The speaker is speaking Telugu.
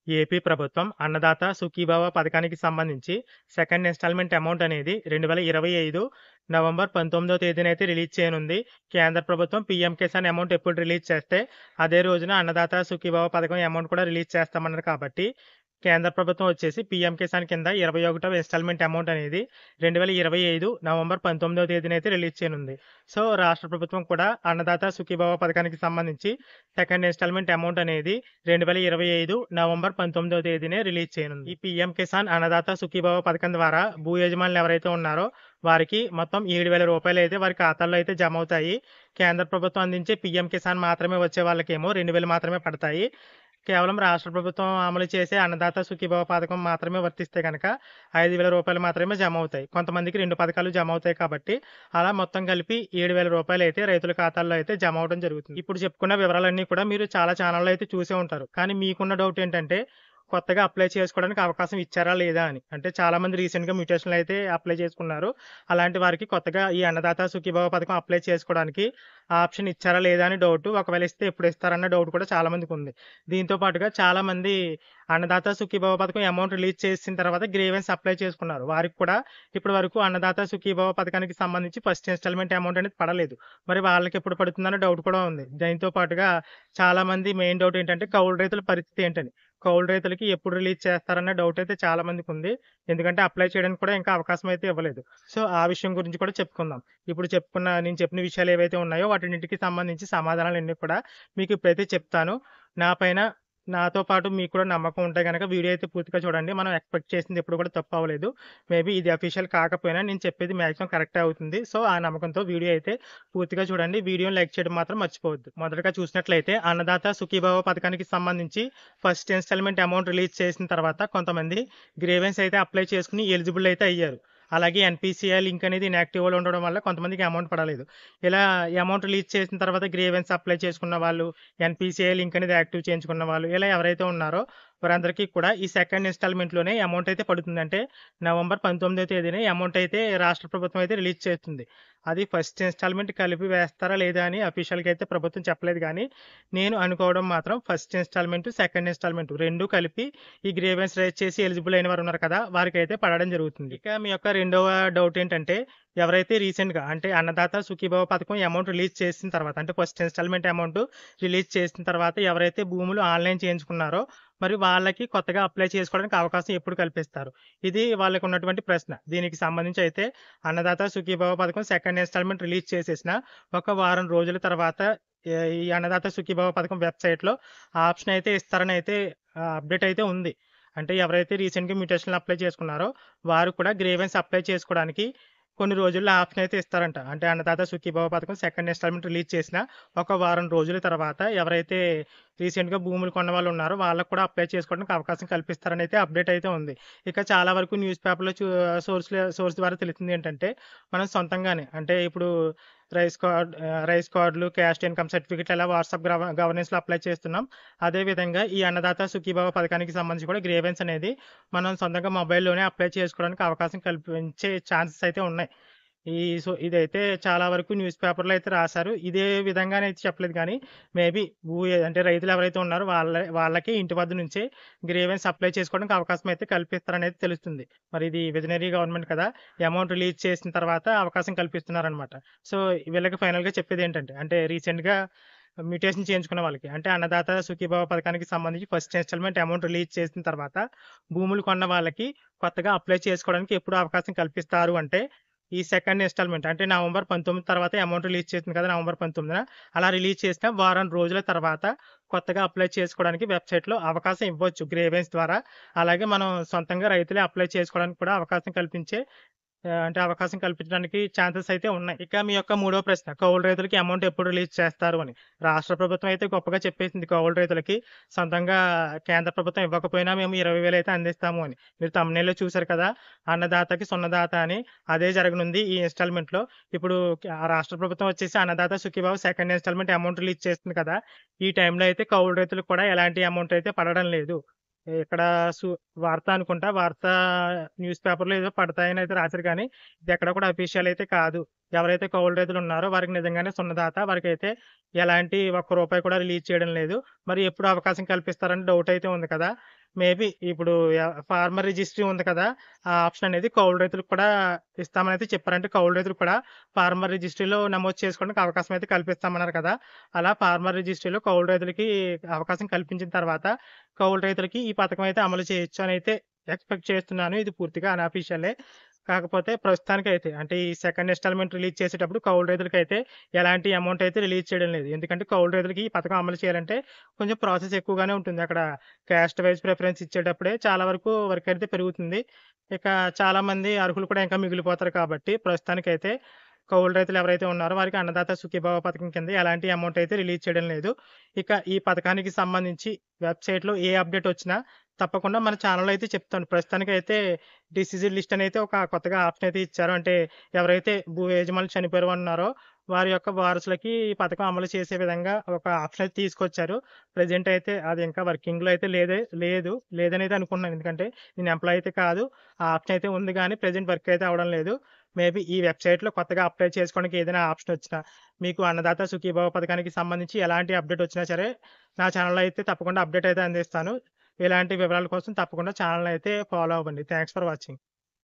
ఏపీ ప్రభుత్వం అన్నదాత సుఖీభవ పథకానికి సంబంధించి సెకండ్ ఇన్‌స్టాల్‌మెంట్ అమౌంట్ అనేది 2025 నవంబర్ 19వ తేదీనైతే రిలీజ్ చేయనుంది. కేంద్ర ప్రభుత్వం పీఎం కిసాన్ అమౌంట్ ఎప్పుడు రిలీజ్ చేస్తే అదే రోజున అన్నదాత సుఖీభవ పథకం అమౌంట్ కూడా రిలీజ్ చేస్తామన్నారు కాబట్టి కేంద్ర ప్రభుత్వం వచ్చేసి పీఎం కిసాన్ కింద 21వ ఇన్‌స్టాల్‌మెంట్ అమౌంట్ అనేది 2025 నవంబర్ 19వ తేదీనైతే రిలీజ్ చేయనుంది. సో, రాష్ట్ర ప్రభుత్వం కూడా అన్నదాత సుఖీభవ పథకానికి సంబంధించి సెకండ్ ఇన్‌స్టాల్‌మెంట్ అమౌంట్ అనేది 2025 నవంబర్ 19వ తేదీనే రిలీజ్ చేయనుంది. ఈ పీఎం కిసాన్ అన్నదాత సుఖీభవ పథకం ద్వారా భూ యజమానులు ఎవరైతే ఉన్నారో వారికి మొత్తం రూ. 7,000 అయితే వారి ఖాతాల్లో అయితే జమ అవుతాయి. కేంద్ర ప్రభుత్వం అందించే పీఎం కిసాన్ మాత్రమే వచ్చే వాళ్ళకేమో 2,000 మాత్రమే పడతాయి. కేవలం రాష్ట్ర ప్రభుత్వం అమలు చేసే అన్నదాత సుఖీభవ పథకం మాత్రమే వర్తిస్తే గనక రూ. 5,000 మాత్రమే జమ అవుతాయి. కొంతమందికి 2 పథకాలు జమ అవుతాయి కాబట్టి అలా మొత్తం కలిపి రూ. 7,000 అయితే రైతుల ఖాతాల్లో అయితే జమ అవ్వడం జరుగుతుంది. ఇప్పుడు చెప్పుకున్న వివరాలన్నీ కూడా మీరు చాలా ఛానల్‌లో అయితే చూసే ఉంటారు. కానీ మీకున్న డౌట్ ఏంటంటే కొత్తగా అప్లై చేసుకోవడానికి అవకాశం ఇచ్చారా లేదా అని. అంటే చాలామంది రీసెంట్‌గా మ్యూటేషన్‌లు అయితే అప్లై చేసుకున్నారు. అలాంటి వారికి కొత్తగా ఈ అన్నదాత సుఖీభవ పథకం అప్లై చేసుకోవడానికి ఆప్షన్ ఇచ్చారా లేదా అని డౌటు. ఒకవేళ ఇస్తే ఎప్పుడు ఇస్తారన్న డౌట్ కూడా చాలామందికుంది. దీంతో పాటుగా చాలామంది అన్నదాత సుఖీభవ పథకం అమౌంట్ రిలీజ్ చేసిన తర్వాత గ్రీవెన్స్ అప్లై చేసుకున్నారు. వారికి కూడా ఇప్పటి వరకు అన్నదాత సుఖీభవ పథకానికి సంబంధించి ఫస్ట్ ఇన్‌స్టాల్‌మెంట్ అమౌంట్ అనేది పడలేదు. మరి వాళ్ళకి ఎప్పుడు పడుతుందన్న డౌట్ కూడా ఉంది. దీంతో పాటుగా చాలామంది మెయిన్ డౌట్ ఏంటంటే కౌలు రైతుల పరిస్థితి ఏంటని. కౌలు రైతులకి ఎప్పుడు రిలీజ్ చేస్తారన్న డౌట్ అయితే చాలా మందికుంది. ఎందుకంటే అప్లై చేయడానికి కూడా ఇంకా అవకాశం అయితే ఇవ్వలేదు. సో, ఆ విషయం గురించి కూడా చెప్పుకుందాం. ఇప్పుడు నేను చెప్పిన విషయాలు ఏవైతే ఉన్నాయో వాటన్నిటికి సంబంధించి సమాధానాలన్నీ కూడా మీకు ఇప్పుడైతే చెప్తాను. నాతో పాటు మీకు కూడా నమ్మకం ఉంటే గనక వీడియో అయితే పూర్తిగా చూడండి. మనం ఎక్స్‌పెక్ట్ చేసింది ఎప్పుడు కూడా తప్పు అవ్వలేదు. మేబీ ఇది అఫీషియల్ కాకపోయినా నేను చెప్పేది మాక్సిమం కరెక్టే అవుతుంది. సో, ఆ నమ్మకంతో వీడియో అయితే పూర్తిగా చూడండి. వీడియోని లైక్ చేయడం మాత్రం మర్చిపోవద్దు. మొదటగా చూసినట్లయితే అన్నదాత సుఖీభవ పథకానికి సంబంధించి ఫస్ట్ ఇన్‌స్టాల్‌మెంట్ అమౌంట్ రిలీజ్ చేసిన తర్వాత కొంతమంది గ్రీవెన్స్ అయితే అప్లై చేసుకొని ఎలిజిబుల్ అయితే అయ్యారు. అలాగే ఎన్‌పీసీఐ లింక్ అనేది ఇనాక్టివ్‌లో ఉండడం వల్ల కొంతమందికి అమౌంట్ పడలేదు. ఇలా అమౌంట్ రిలీజ్ చేసిన తర్వాత గ్రీవెన్స్ అప్లై చేసుకున్న వాళ్ళు, ఎన్‌పీసీఐ లింక్ అనేది యాక్టివ్ చేయించుకున్న వాళ్ళు ఇలా ఎవరైతే ఉన్నారో వారందరికీ కూడా ఈ సెకండ్ ఇన్‌స్టాల్‌మెంట్‌లోనే అమౌంట్ అయితే పడుతుంది. అంటే నవంబర్ 19వ తేదీన అమౌంట్ అయితే రాష్ట్ర ప్రభుత్వం అయితే రిలీజ్ చేస్తుంది. అది ఫస్ట్ ఇన్‌స్టాల్‌మెంట్ కలిపి వేస్తారా లేదా అని అఫీషియల్‌గా అయితే ప్రభుత్వం చెప్పలేదు గానీ, నేను అనుకోవడం మాత్రం ఫస్ట్ ఇన్‌స్టాల్‌మెంట్, సెకండ్ ఇన్‌స్టాల్‌మెంట్ 2 కలిపి ఈ గ్రీవెన్స్ రైజ్ చేసి ఎలిజిబుల్ అయిన వారు ఉన్నారు కదా! వారికైతే పడడం జరుగుతుంది. ఇక మీ యొక్క రెండవ డౌట్ ఏంటంటే ఎవరైతే రీసెంట్‌గా అంటే అన్నదాత సుఖీభవ పథకం అమౌంట్ రిలీజ్ చేసిన తర్వాత అంటే ఫస్ట్ ఇన్‌స్టాల్‌మెంట్ అమౌంట్ రిలీజ్ చేసిన తర్వాత ఎవరైతే భూములు ఆన్‌లైన్ చేయించుకున్నారో మరి వాళ్ళకి కొత్తగా అప్లై చేసుకోవడానికి అవకాశం ఎప్పుడు కల్పిస్తారు? ఇది వాళ్ళకున్నటువంటి ప్రశ్న. దీనికి సంబంధించి అయితే అన్నదాత సుఖీభవ పథకం సెకండ్ ఇన్‌స్టాల్‌మెంట్ రిలీజ్ చేసేసిన ఒక వారం రోజుల తర్వాత ఈ అన్నదాత సుఖీభవ పథకం వెబ్‌సైట్‌లో ఆప్షన్ అయితే ఇస్తారని అయితే అప్డేట్ అయితే ఉంది. అంటే ఎవరైతే రీసెంట్‌గా మ్యూటేషన్‌లు అప్లై చేసుకున్నారో వారు కూడా గ్రీవెన్స్ అప్లై చేసుకోవడానికి కొన్ని రోజుల్లో ఆప్షన్ అయితే ఇస్తారంట. అంటే అన్నదాత సుఖీభవ పథకం సెకండ్ ఇన్‌స్టాల్‌మెంట్ రిలీజ్ చేసిన ఒక వారం రోజుల తర్వాత ఎవరైతే రీసెంట్‌గా భూములు కొన్నవాళ్ళు ఉన్నారో వాళ్ళకి కూడా అప్లై చేసుకోవడానికి అవకాశం కల్పిస్తారని అయితే అప్డేట్ అయితే ఉంది. ఇక చాలా వరకు న్యూస్ పేపర్‌లో సోర్స్ ద్వారా తెలిసింది ఏంటంటే మనం సొంతంగానే అంటే ఇప్పుడు రైస్ కార్డులు, క్యాస్ట్ ఇన్‌కమ్ సర్టిఫికేట్లు ఇలా వాట్సాప్ గవర్నెన్స్‌లో అప్లై చేస్తున్నాం. అదే విధంగా ఈ అన్నదాత సుఖీభవ పథకానికి సంబంధించి కూడా గ్రీవెన్స్ అనేది మనం సొంతంగా మొబైల్‌లోనే అప్లై చేసుకోవడానికి అవకాశం కల్పించే ఛాన్సెస్ అయితే ఉన్నాయి. ఇదైతే చాలా వరకు న్యూస్ పేపర్‌లో అయితే రాసారు. ఇదే విధంగానైతే చెప్పలేదు కానీ మేబీ అంటే రైతులు ఎవరైతే ఉన్నారో వాళ్ళకి ఇంటి వద్ద నుంచే గ్రీవెన్స్ అప్లై చేసుకోవడానికి అవకాశం అయితే కల్పిస్తారనేది తెలుస్తుంది. మరి ఇది విజనరీ గవర్నమెంట్ కదా! అమౌంట్ రిలీజ్ చేసిన తర్వాత అవకాశం కల్పిస్తున్నారనమాట. సో, వీళ్ళకి ఫైనల్‌గా చెప్పేదేంటంటే అంటే రీసెంట్‌గా మ్యూటేషన్ చేయించుకున్న వాళ్ళకి అంటే అన్నదాత సుఖీభవ పథకానికి సంబంధించి ఫస్ట్ ఇన్‌స్టాల్‌మెంట్ అమౌంట్ రిలీజ్ చేసిన తర్వాత భూములు కొన్న వాళ్ళకి కొత్తగా అప్లై చేసుకోవడానికి ఎప్పుడు అవకాశం కల్పిస్తారు అంటే ఈ సెకండ్ ఇన్‌స్టాల్‌మెంట్ అంటే నవంబర్ 19 తర్వాత అమౌంట్ రిలీజ్ చేసింది కదా! నవంబర్ 19న అలా రిలీజ్ చేసిన వారం రోజుల తర్వాత కొత్తగా అప్లై చేసుకోవడానికి వెబ్‌సైట్‌లో అవకాశం ఇవ్వచ్చు గ్రీవెన్స్ ద్వారా. అలాగే మనం సొంతంగా రైతులే అప్లై చేసుకోవడానికి కూడా అవకాశం అంటే అవకాశం కల్పించడానికి ఛాన్సెస్ అయితే ఉన్నాయి. ఇక మీ యొక్క మూడో ప్రశ్న కౌలు రైతులకి అమౌంట్ ఎప్పుడు రిలీజ్ చేస్తారు అని. రాష్ట్ర ప్రభుత్వం అయితే గొప్పగా చెప్పేసింది కౌలు రైతులకి సొంతంగా కేంద్ర ప్రభుత్వం ఇవ్వకపోయినా మేము 20,000 అయితే అందిస్తాము అని. మీరు థంబ్‌నెయిల్‌లో చూసారు కదా! అన్నదాతకి సున్నదాత అని అదే జరగనుంది ఈ ఇన్‌స్టాల్‌మెంట్‌లో. ఇప్పుడు రాష్ట్ర ప్రభుత్వం వచ్చేసి Annadata Sukhibhava second installment amount release చేస్తుంది కదా! ఈ టైంలో అయితే కౌలు రైతులకు కూడా ఎలాంటి అమౌంట్ అయితే పడడం లేదు. ఇక్కడ సు వార్త అనుకుంటా. న్యూస్ పేపర్‌లో ఏదో పడతాయని అయితే రాసారు కానీ, ఇదెక్కడ కూడా అఫీషియల్ అయితే కాదు. ఎవరైతే కౌలు రైతులు ఉన్నారో వారికి నిజంగానే సున్నదాత. వారికైతే ఎలాంటి ఒక్క రూపాయి కూడా రిలీజ్ చేయడం లేదు. మరి ఎప్పుడు అవకాశం కల్పిస్తారని డౌట్ అయితే ఉంది కదా! మేబీ ఇప్పుడు ఫార్మర్ రిజిస్ట్రీ ఉంది కదా! ఆ ఆప్షన్ అనేది కౌలు రైతులకు కూడా ఇస్తామనైతే చెప్పారు. అంటే కౌలు రైతులకు కూడా ఫార్మర్ రిజిస్ట్రీలో నమోదు చేసుకోవడానికి అవకాశం అయితే కల్పిస్తామన్నారు కదా! అలా ఫార్మర్ రిజిస్ట్రీలో కౌలు రైతులకి అవకాశం కల్పించిన తర్వాత కౌలు రైతులకి ఈ పథకం అయితే అమలు చేయొచ్చు అనైతే ఎక్స్‌పెక్ట్ చేస్తున్నాను. ఇది పూర్తిగా అన్‌అఫీషియలే. కాకపోతే ప్రస్తుతానికైతే అంటే ఈ సెకండ్ ఇన్‌స్టాల్‌మెంట్ రిలీజ్ చేసేటప్పుడు కౌలు రైతులకైతే ఎలాంటి అమౌంట్ అయితే రిలీజ్ చేయడం లేదు. ఎందుకంటే కౌలు రైతులకి ఈ పథకం అమలు చేయాలంటే కొంచెం ప్రాసెస్ ఎక్కువగానే ఉంటుంది. అక్కడ కాస్ట్ వైస్ ప్రిఫరెన్స్ ఇచ్చేటప్పుడే చాలా వరకు వర్క్ అయితే పెరుగుతుంది. ఇక చాలామంది అర్హులు కూడా ఇంకా మిగిలిపోతారు కాబట్టి ప్రస్తుతానికైతే కౌలు రైతులు ఎవరైతే ఉన్నారో వారికి అన్నదాత సుఖీభవ పథకం కింద ఎలాంటి అమౌంట్ అయితే రిలీజ్ చేయడం లేదు. ఇక ఈ పథకానికి సంబంధించి వెబ్‌సైట్‌లో ఏ అప్డేట్ వచ్చినా తప్పకుండా మన ఛానెల్‌లో అయితే చెప్తాను. ప్రస్తుతానికైతే డిసీజ్డ్ లిస్ట్ అనైతే ఒక కొత్తగా ఆప్షన్ అయితే ఇచ్చారు. అంటే ఎవరైతే భూ యజమానులు చనిపోయారు ఉన్నారో వారి యొక్క వారసులకి ఈ పథకం అమలు చేసే విధంగా ఒక ఆప్షన్ అయితే తీసుకొచ్చారు. ప్రెజెంట్ అయితే అది ఇంకా వర్కింగ్‌లో అయితే లేదనైతే అనుకుంటున్నాను. ఎందుకంటే నేను ఎంప్లాయీ అయితే కాదు. ఆ ఆప్షన్ అయితే ఉంది గానీ ప్రెజెంట్ వర్క్ అయితే అవ్వడం లేదు. మేబీ ఈ వెబ్‌సైట్‌లో కొత్తగా అప్లై చేసుకోవడానికి ఏదైనా ఆప్షన్ వచ్చినా, మీకు అన్నదాత సుఖీభవ పథకానికి సంబంధించి ఎలాంటి అప్డేట్ వచ్చినా సరే, నా ఛానెల్‌లో అయితే తప్పకుండా అప్డేట్ అయితే అందిస్తాను. ఇలాంటి వివరాల కోసం తప్పకుండా ఛానెల్‌ని అయితే ఫాలో అవ్వండి. Thanks for watching.